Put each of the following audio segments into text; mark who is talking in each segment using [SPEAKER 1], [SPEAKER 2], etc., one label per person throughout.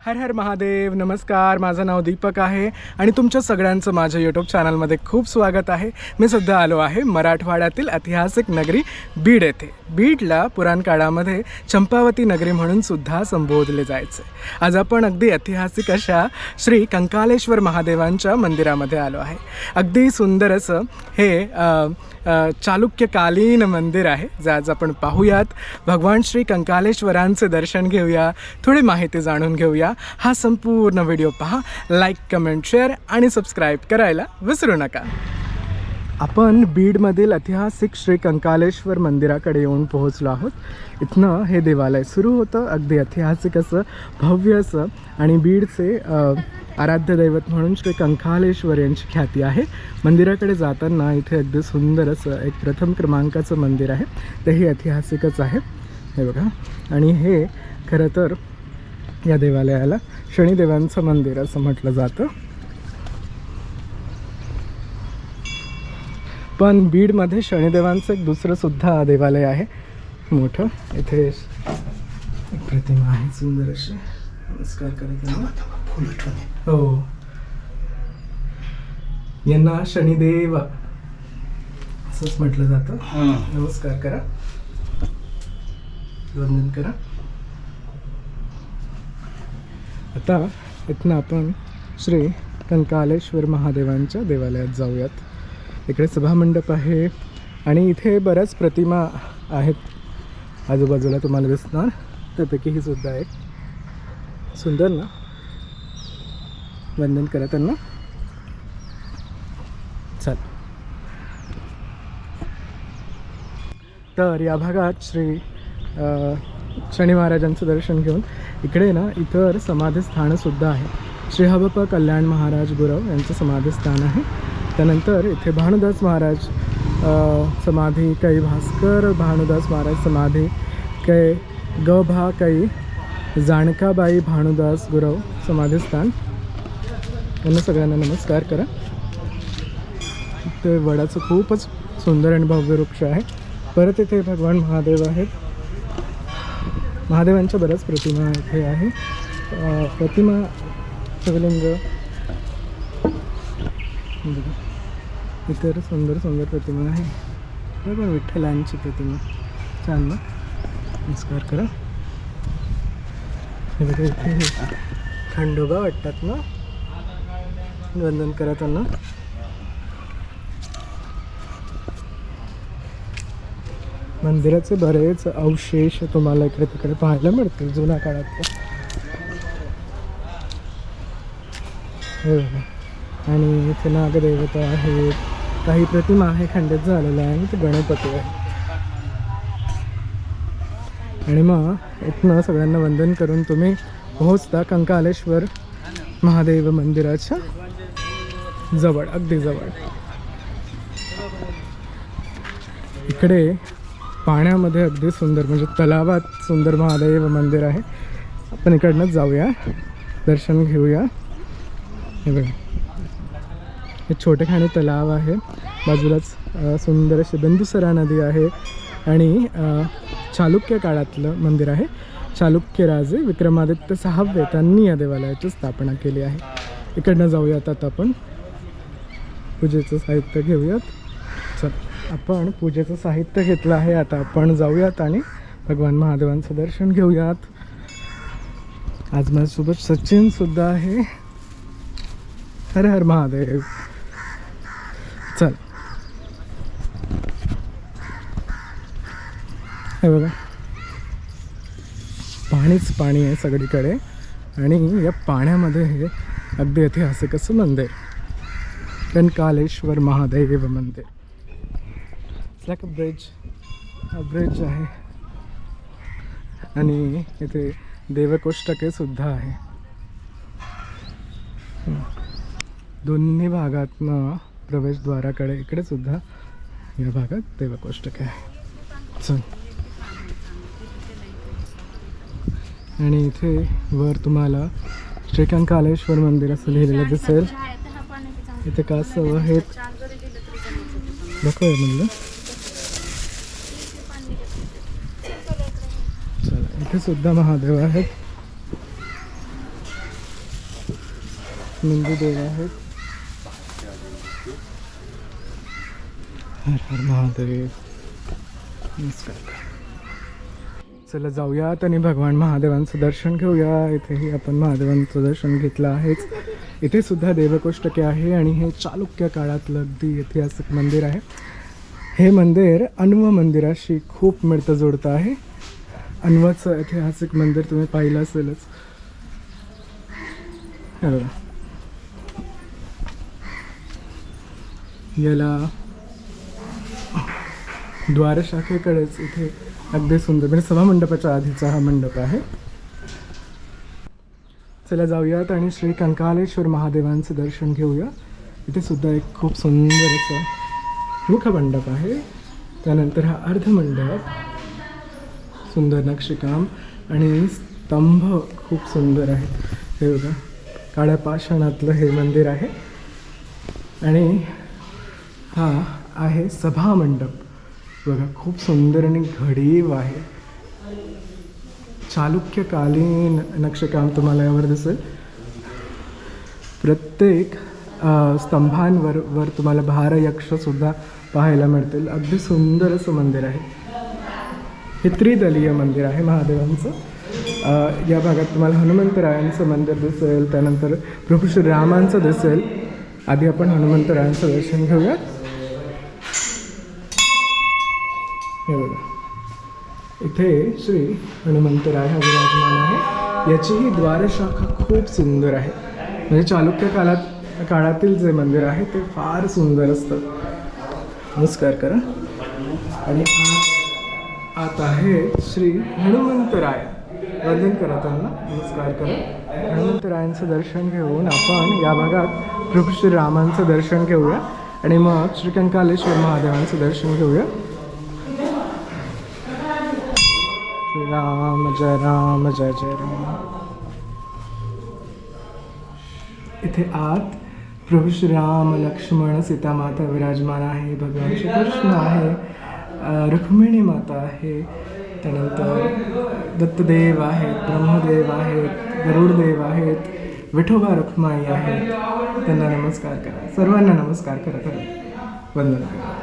[SPEAKER 1] हर हर महादेव. नमस्कार, माझं नाव दीपक आहे आणि तुमच्या सगळ्यांचं माझ्या यूट्यूब चॅनलमध्ये खूप स्वागत आहे. मी सध्या आलो आहे मराठवाड्यातील ऐतिहासिक नगरी बीड येथे. बीडला पुराण काळामध्ये चंपावती नगरी म्हणून सुद्धा संबोधले जायचे. आज आपण अगदी ऐतिहासिक अशा श्री कंकालेश्वर महादेवांच्या मंदिरामध्ये आलो आहे. अगदी सुंदर असं हे चालुक्यकालीन मंदिर आहे, जे आज आपण पाहूयात. भगवान श्री कंकालेश्वरांचे दर्शन घेऊया, थोडी माहिती जाणून घेऊया. हा संपूर्ण व्हिडिओ पहा, लाईक, कमेंट, शेअर आणि सबस्क्राईब करायला विसरू नका. आपण बीडमधील ऐतिहासिक श्री कंकालेश्वर मंदिराकडे येऊन पोहोचलो आहोत. इथनं हे देवालय सुरू होतं. अगदी ऐतिहासिक असं, भव्य असं, आणि बीडचे आराध्य दैवत म्हणून श्री कंकालेश्वर यांची ख्याती आहे. मंदिराकडे जाताना इथे अगदी सुंदर असं एक प्रथम क्रमांकाचं मंदिर आहे, तेही ऐतिहासिकच आहे. हे बघा, आणि हे खरं तर या देवालयाला शनिदेवांचं मंदिर असं म्हटलं जातं. पण बीडमध्ये शनिदेवांचं एक दुसरं सुद्धा देवालय आहे मोठं. इथे एक प्रतिमा आहे सुंदर अशी. नमस्कार करत हो, यांना शनिदेव असंच म्हटलं जातं. नमस्कार करा, वंदन करा. आता इथनं आपण श्री कंकालेश्वर महादेवांच्या देवालयात जाऊयात. इकडे सभामंडप आहे आणि इथे बऱ्याच प्रतिमा आहेत आजूबाजूला तुम्हाला दिसणार. त्यापैकी ही सुद्धा एक सुंदर ना. वंदन करा त्यांना. चल, तर या भागात श्री शनी महाराजांचं दर्शन घेऊन इकडे ना इतर समाधीस्थानंसुद्धा आहे. श्री हबप्पा कल्याण महाराज गुरव यांचं समाधीस्थान आहे. त्यानंतर इथे भानुदास महाराज समाधी, कै भास्कर भानुदास महाराज समाधी, कै गभा कै जाणकाबाई भानुदास गुरव समाधीस्थान. यांना सगळ्यांना नमस्कार करा. इथे वडाचं खूपच सुंदर आणि भव्य वृक्ष आहे. परत इथे भगवान महादेव आहेत. महादेवांच्या बऱ्याच प्रतिमा इथे आहे. प्रतिमा शिवलिंग, इतर सुंदर सुंदर प्रतिमा आहे. बघा, विठ्ठलांची प्रतिमा छान ना. नमस्कार करा. हे बघा, इथे खंडोबा वाटतात ना. वंदन करा त्यांना. मंदिराचे बरेच अवशेष तुम्हाला इकडे तिकडे पाहायला मिळतील जुन्या काळातले. आणि इथे नागदेवता आहेत, काही प्रतिमा आहे खंडित झालेल्या आहे, आणि ते गणपती आहे. आणि मग इथनं सगळ्यांना वंदन करून तुम्ही पोहोचता कंकालेश्वर महादेव मंदिराच्या जवळ, अगदी जवळ. इकडे पाण्यामध्ये अगदी सुंदर, म्हणजे तलावात सुंदर महादेव मंदिर आहे. आपण इकडनंच जाऊया, दर्शन घेऊया. हे बघा, हे छोटेखानी तलाव आहे. बाजूलाच सुंदर अशी बिंदुसरा नदी आहे. आणि चालुक्य काळातलं मंदिर आहे. चालुक्य राजे विक्रमादित्य 6वे त्यांनी या देवालयाची स्थापना केली आहे. इकडनं जाऊयात. आता आपण पूजेचं साहित्य घेऊयात. चल, आपण पूजेचं साहित्य घेतलं आहे. आता आपण जाऊयात आणि भगवान महादेवांचं दर्शन घेऊयात. आज माझ्यासोबत सचिन सुद्धा आहे. हर हर महादेव. चल, हे बघा, पाणीच पाणी आहे सगळीकडे. आणि या पाण्यामध्ये हे अगदी ऐतिहासिक असं मंदिर, कंकालेश्वर महादेव मंदिर. लाईक ब्रिज आहे. आणि इथे देवकोष्टके सुद्धा आहे. दोन्ही भागातनं प्रवेशद्वाराकडे इकडे सुद्धा या भागात देवकोष्टके आहे. चल, आणि इथे वर तुम्हाला श्री कंकालेश्वर मंदिर असं लिहिलेलं दिसेल. इथे कासव आहेत. दाखवूया म्हणलं. चला, इथे सुद्धा महादेव आहेत. नंदीदेव आहेत. हर हर महादेव. नमस्कार. चला जाऊयात आणि भगवान महादेवांचं दर्शन घेऊया. इथेही आपण महादेवांचं दर्शन घेतलं आहेच. इथे सुद्धा देवकोष्टके आहे आणि हे चालुक्य काळातलं अगदी ऐतिहासिक मंदिर आहे. हे मंदिर अन्व मंदिराशी खूप मिळतं जुळतं आहे. अन्वचं ऐतिहासिक मंदिर तुम्ही पाहिलं असेलच. हे बघा, याला द्वारशाखेकडेच इथे अगदी सुंदर म्हणजे सभामंडपाच्या आधीचा हा मंडप आहे. चला जाऊयात आणि श्री कंकालेश्वर महादेवांचं दर्शन घेऊया. इथे सुद्धा एक खूप सुंदर असं मुखमंडप आहे. त्यानंतर हा अर्धमंडप, सुंदर नक्षीकाम आणि स्तंभ खूप सुंदर आहे. हे बघा, काळ्या पाषाणातलं हे मंदिर आहे. आणि हा आहे सभामंडप. बघा, खूप सुंदर आणि घडीव आहे. चालुक्यकालीन नक्षीकाम तुम्हाला यावर दिसेल. प्रत्येक स्तंभांवर तुम्हाला भारयक्षसुद्धा पाहायला मिळतील. अगदी सुंदर असं मंदिर आहे. हे त्रिदलीय मंदिर आहे महादेवांचं. या भागात तुम्हाला हनुमंतरायांचं मंदिर दिसेल, त्यानंतर प्रभू श्रीरामांचं दिसेल. आधी आपण हनुमंतरायांचं दर्शन घेऊयात. हे बघा, इथे श्री हनुमंतराय हा विराजमान आहे. याचीही द्वारशाखा खूप सुंदर आहे. म्हणजे चालुक्य काळातील जे मंदिर आहे ते फार सुंदर असतं. नमस्कार करा. आणि आत आहे श्री हनुमंतराय. वंदन करा त्यांना, नमस्कार करा. हनुमंतरायांचं दर्शन घेऊन आपण या भागात प्रभू श्रीरामांचं दर्शन घेऊया आणि मग श्री कंकालेश्वर महादेवांचं दर्शन घेऊया. राम जय राम, जय जय राम. इथे आत प्रभू श्रीराम, लक्ष्मण, सीता माता विराजमान आहे. भगवान श्रीकृष्ण आहे. रुक्मिणी माता आहे. त्यानंतर दत्तदेव आहेत, ब्रह्मदेव आहेत, गरुडदेव आहेत, विठोबा रुक्माई आहेत. त्यांना नमस्कार करा. सर्वांना नमस्कार करा. वंदन करा.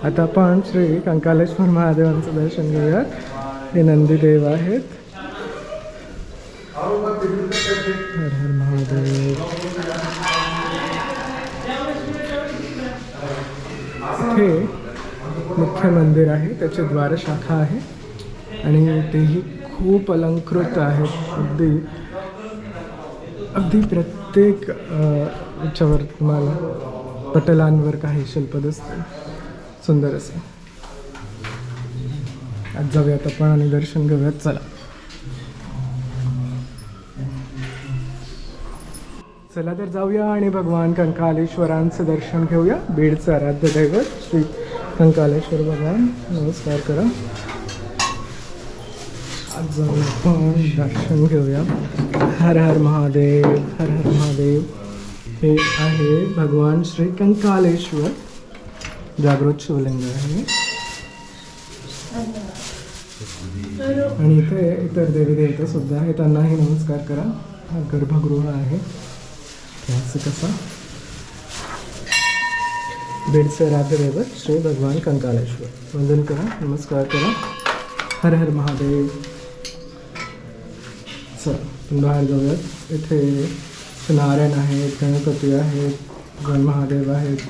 [SPEAKER 1] आता आपण श्री कंकालेश्वर महादेवांचं दर्शन घेऊयात. हे नंदीदेव आहेत. हर हर महादेव. इथे मुख्य मंदिर आहे, त्याची द्वारशाखा आहे आणि तेही खूप अलंकृत आहेत. अगदी प्रत्येक याच्यावर तुम्हाला पटलांवर काही शिल्प दिसते. सुंदर असं. आज जाऊयात आपण आणि दर्शन घेऊयात. चला. चला तर जाऊया आणि भगवान कंकालेश्वरांचं दर्शन घेऊया. बीडचं आराध्य दैवत श्री कंकालेश्वर भगवान. नमस्कार करा. आज जाऊन आपण दर्शन घेऊया. हर हर महादेव, हर हर महादेव. हे आहे भगवान श्री कंकालेश्वर. जागृत शिवलिंग आहे आणि इथे इतर देवी देवता सुद्धा आहे. त्यांनाही नमस्कार करा. हा गर्भगृह आहे. असं कसा बीडचे आराध्यदैवत श्री भगवान कंकालेश्वर. वंदन करा, नमस्कार करा. हर हर महादेव. चल बाहेर जाऊयात. इथे नारायण आहेत, गणपती आहेत, गण महादेव आहेत,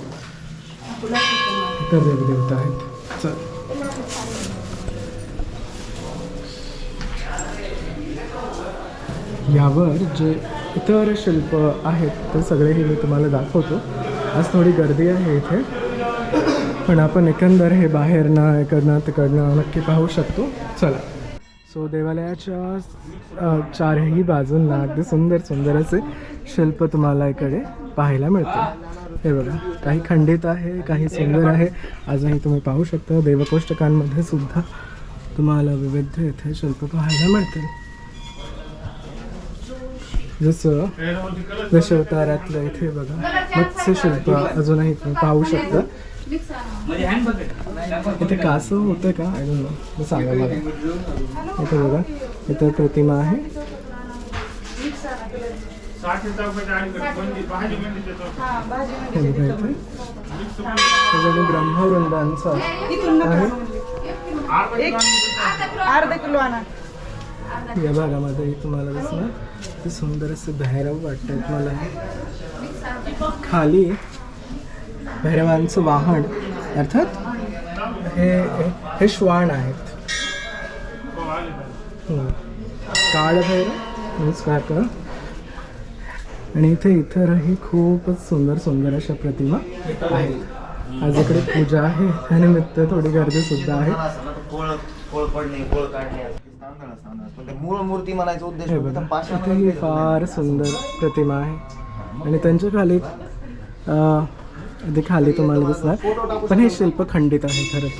[SPEAKER 1] इतर देवी देवता आहेत. चल. यावर जे इतर शिल्प आहेत ते सगळेही मी तुम्हाला दाखवतो. आज थोडी गर्दी आहे इथे, पण आपण एकंदर हे बाहेरनं इकडनं तिकडनं नक्की पाहू शकतो. चला. सो देवालयाच्या चारही बाजूंना अगदी सुंदर सुंदर असे शिल्प तुम्हाला इकडे पाहायला मिळते. हे बघा, काही खंडित आहे, काही सुंदर आहे. आजही तुम्ही पाहू शकता. देवकोष्टकांमध्ये सुद्धा तुम्हाला विविध इथे शिल्प पाहायला मिळतील. जसं दशावतारातलं इथे बघा मत्स्यशिल्प अजूनही तुम्ही पाहू शकता. इथे कासव होतं का आय डोंट नो, सांगा मला. इथे बघा, इथे प्रतिमा आहे ब्रह्मवृंदांचा आहे.
[SPEAKER 2] अर्धा किलो आणा.
[SPEAKER 1] या भागामध्ये तुम्हाला दिसणार ते सुंदर असे भैरव वाटतात मला. खाली भैरवांचं वाहन अर्थात हे श्वान आहेत. काळभैरव नमस्कार करा. आणि इतरही खूपच सुंदर सुंदर अशा प्रतिमा आहेत. आज इकडे पूजा आहे त्यानिमित्त थोडी गर्दी सुद्धा आहे.
[SPEAKER 3] मूर्ती म्हणायचा उद्देश
[SPEAKER 1] इथेही फार सुंदर प्रतिमा आहे. आणि त्यांच्या खाली खाली तुम्हाला दिसणार पण हे शिल्प खंडित आहे. खरं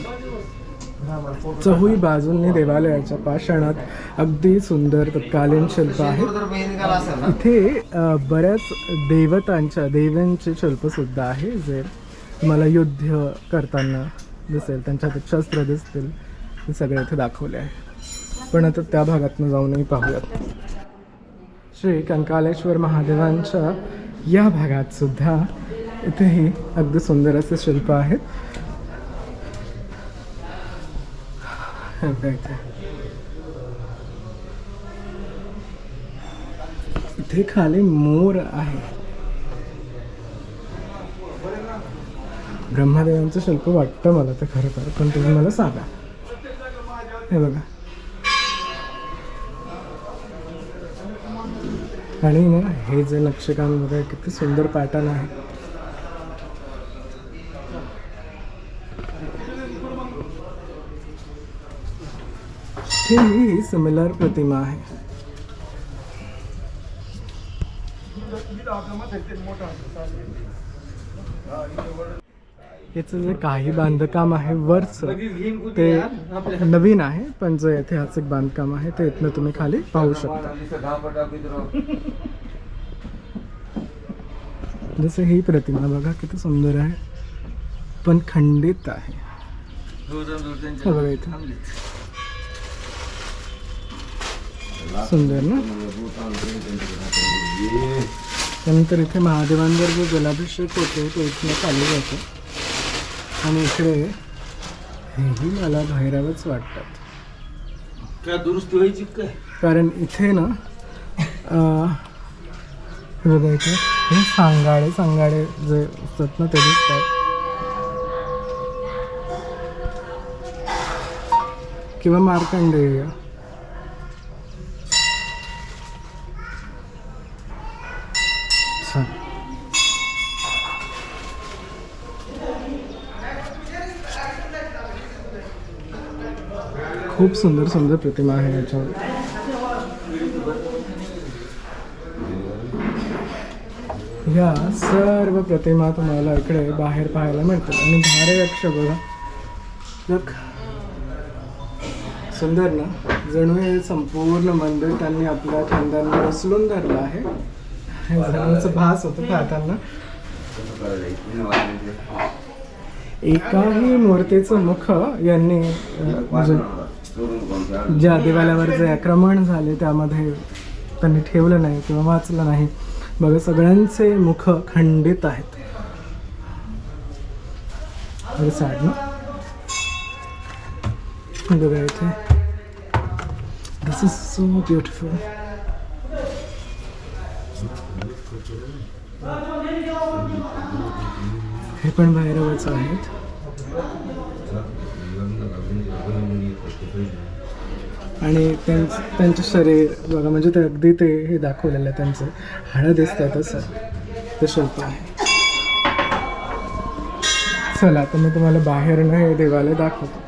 [SPEAKER 1] चहूही बाजूंनी देवालयाच्या पाषाणात अगदी सुंदर तत्कालीन शिल्प आहे. इथे बऱ्याच देवांचे शिल्प सुद्धा आहे जे तुम्हाला युद्ध करताना दिसेल. त्यांच्या हातात शस्त्र दिसतील. हे सगळे इथे दाखवले आहे. पण आता त्या भागातून जाऊनही पाहूयात. श्री कंकालेश्वर महादेवांच्या या भागात सुद्धा इथेही अगदी सुंदर असे शिल्प आहेत. इथे खाली मोर आहे. ब्रह्मदेवांचं शिल्प वाटतं मला ते खरं तर, पण तुम्ही मला सांगा. हे बघा. आणि ना हे जे नक्षीकाम बघा किती सुंदर पॅटर्न आहे. ही सिमिलर प्रतिमा आहे. याचं जे काही बांधकाम आहे वरचं ते नवीन आहे, पण जे ऐतिहासिक बांधकाम आहे ते इथनं तुम्ही खाली पाहू शकता. जसं ही प्रतिमा बघा किती सुंदर आहे पण खंडित आहे. बघा इथं सुंदर ना. त्यानंतर इथे महादेवांवर जो जलाभिषेक होतो तो इथनं खाली जातो. आणि इकडे हेही मला भैरवच वाटतात.
[SPEAKER 3] काय दुरुस्ती व्हायची काय?
[SPEAKER 1] कारण इथे ना बघा इथे हे सांगाडे जे असतात ना ते दिसतात. किंवा मार्कंडेय. खूप सुंदर सुंदर प्रतिमा आहे याच्यावर. या सर्व प्रतिमा तुम्हाला इकडे बाहेर पाहायला मिळतात. आणि धारेयक्ष बघा सुंदर ना. जणू हे संपूर्ण मंदिर त्यांनी आपल्या खांद्यांवर उचलून धरलं आहे. जणूचं भास होतं पाहताना. एकाही मूर्तीचं मुख यांनी म्हणजे ज्या देवालयावर जे आक्रमण झाले त्यामध्ये त्यांनी ठेवलं नाही किंवा वाचलं नाही. बघा सगळ्यांचे मुख खंडित आहेत. साईड ना बघा इथे. दिस इज सो ब्युटिफुल. हे पण भैरवच आहेत. आणि त्यांचं शरीर बघा म्हणजे ते अगदी ते हे दाखवलेलं आहे. त्यांचं हाडं दिसतात असं ते शिल्प आहे. चला तर मी तुम्हाला बाहेरनं हे देवालय दाखवतो.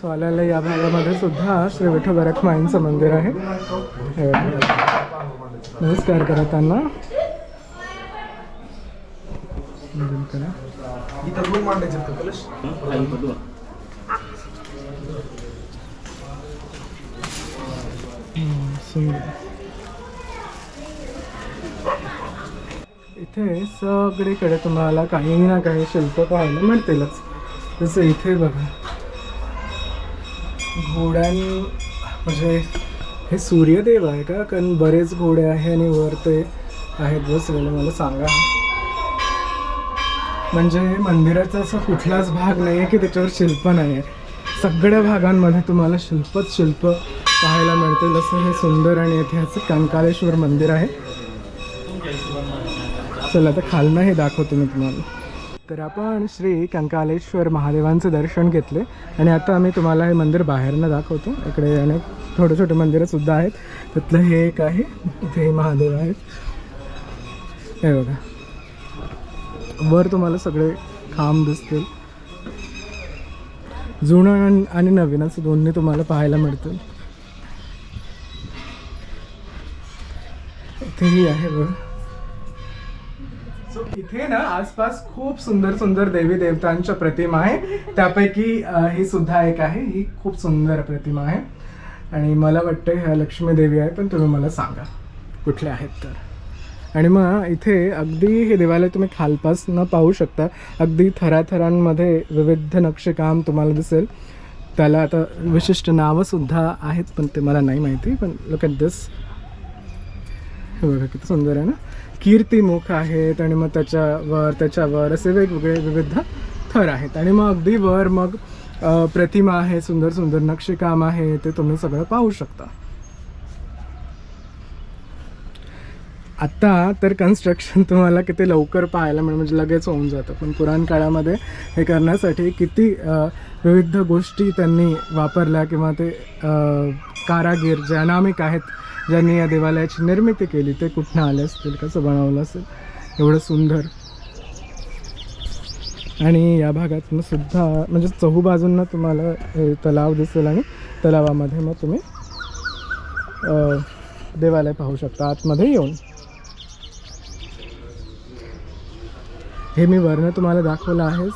[SPEAKER 1] सो आल्याला या भागामध्ये सुद्धा श्री विठोबा रखुमाईंचं मंदिर आहे. नमस्कार करा त्यांना. इथे सगळीकडे तुम्हाला काही ना काही शिल्प पाहायला मिळतीलच. जसं इथे बघा घोड्यां म्हणजे हे सूर्यदेव आहे का? कारण बरेच घोडे आहे आणि वर ते आहेत बसलेले. मला सांगा, म्हणजे मंदिराचा असा कुठलाच भाग नाही आहे की त्याच्यावर शिल्प नाही आहे. सगळ्या भागांमध्ये तुम्हाला शिल्पच शिल्प पाहायला मिळतील. असं हे सुंदर आणि ऐतिहासिक कंकालेश्वर मंदिर आहे. चला आता खालनं हे दाखवतो मी तुम्हाला. तर आपण श्री कंकालेश्वर महादेवांचं दर्शन घेतले आणि आता आम्ही तुम्हाला हे मंदिर बाहेरनं दाखवतो. इकडे अनेक छोटे छोटे मंदिरंसुद्धा आहेत. त्यातलं हे एक आहे, इथे महादेव आहेत. हे बघा, वर तुम्हाला सगळे खांब दिसतील. जुनं आणि नवीन असं दोन्ही तुम्हाला पाहायला मिळतील. इथेही आहे बघ. इथे ना आसपास खूप सुंदर सुंदर देवी देवतांच्या प्रतिमा आहे. त्यापैकी ही सुद्धा एक आहे. ही खूप सुंदर प्रतिमा आहे आणि मला वाटतं ह्या लक्ष्मी देवी आहे, पण तुम्ही मला सांगा कुठल्या आहेत तर. आणि मग इथे अगदी हे देवालय तुम्ही खालपासून पाहू शकता. अगदी थराथरांमध्ये विविध नक्षीकाम तुम्हाला दिसेल. त्याला आता विशिष्ट नावंसुद्धा आहेत, पण ते मला नाही माहिती. पण लुक ॲट दिस. हे बघा किती सुंदर आहे ना. कीर्तिमुख आहेत आणि मग त्याच्यावर असे वेगवेगळे विविध थर आहेत. आणि मग अगदी वर मग प्रतिमा आहे, सुंदर सुंदर नक्षीकाम आहे, ते तुम्ही सगळं पाहू शकता. आत्ता तर कन्स्ट्रक्शन तुम्हाला किती लवकर पाहायला मिळेल, म्हणजे लगेच होऊन जातं. पण पुराण काळामध्ये हे करण्यासाठी किती विविध गोष्टी त्यांनी वापरल्या, किंवा ते कारागीर जे अनामिक आहेत ज्यांनी या देवालयाची निर्मिती केली ते कुठनं आले असतील, कसं बनवलं असेल एवढं सुंदर. आणि या भागातून सुद्धा म्हणजे चहूबाजूंना तुम्हाला तलाव दिसेल आणि तलावामध्ये मग तुम्ही देवालय पाहू शकता आतमध्ये येऊन. हे मी वरनं तुम्हाला दाखवलं आहेच,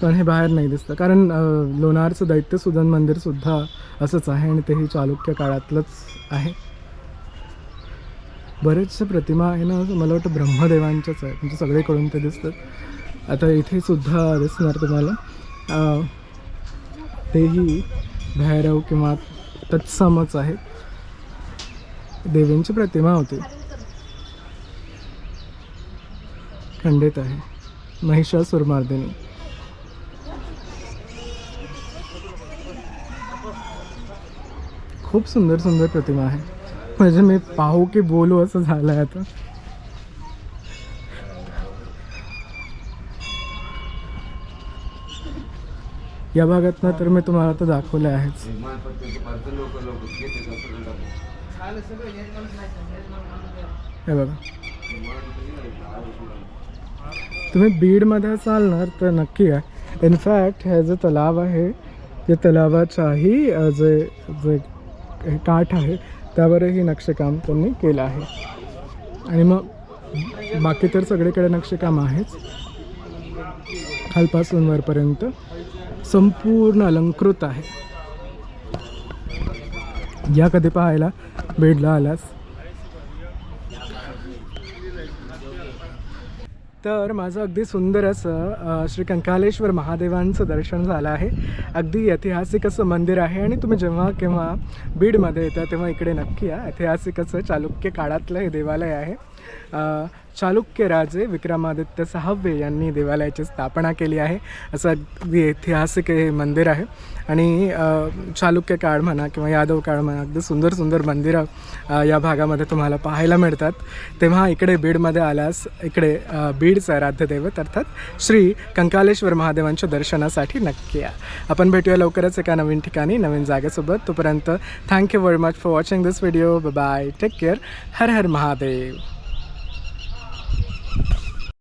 [SPEAKER 1] पण हे बाहेर नाही दिसतं कारण लोणारचं दैत्यसुदन मंदिरसुद्धा असंच आहे आणि तेही चालुक्य काळातलंच आहे. बरेचशा प्रतिमा आहे ना, मला वाटतं ब्रह्मदेवांच्याच आहे, म्हणजे सगळीकडून ते दिसतात. आता इथे सुद्धा दिसणार तुम्हाला, तेही भैरव किंवा तत्समच आहे. देवींची प्रतिमा होती, खंडित आहे, महिषासुरमर्दिनी. खूप सुंदर सुंदर प्रतिमा आहे, म्हणजे मी पाहू की बोलू असं झालं आहे आता. या भागातनं तर मी तुम्हाला आता दाखवलं आहेच. हे बघा, तुम्ही बीडमध्ये असाल ना तर नक्की आहे. इनफॅक्ट हे जे तलाव आहे, या तलावाचाही जे जे काठ आहे त्यावरही नक्षीकाम त्यांनी केलं आहे. आणि मग बाकी तर सगळीकडे नक्षीकाम आहेच, खालपासून वरपर्यंत संपूर्ण अलंकृत आहे. या कधी पाहायला बीडला आल्यास. तर माझं अगदी सुंदर असं श्री कंकालेश्वर महादेवांचं दर्शन झालं आहे. अगदी ऐतिहासिक असं मंदिर आहे आणि तुम्ही जेव्हा केव्हा बीडमध्ये येता तेव्हा इकडे नक्की या. ऐतिहासिक असं चालुक्य काळातलं हे देवालय आहे. चालुक्य राजे विक्रमादित्य 6वे यांनी देवालयाची स्थापना केली आहे. असं अगदी ऐतिहासिक हे मंदिर आहे. आणि चालुक्य काळ म्हणा किंवा यादव काळ म्हणा, अगदी सुंदर सुंदर मंदिरं या भागामध्ये तुम्हाला पाहायला मिळतात. तेव्हा इकडे बीडमध्ये आल्यास इकडे बीडचं आराध्यदैवत अर्थात श्री कंकालेश्वर महादेवांच्या दर्शनासाठी नक्की या. आपण भेटूया लवकरच एका नवीन ठिकाणी नवीन जागेसोबत. तोपर्यंत thank you very much for watching this video. Bye, take care. Har Har Mahadev.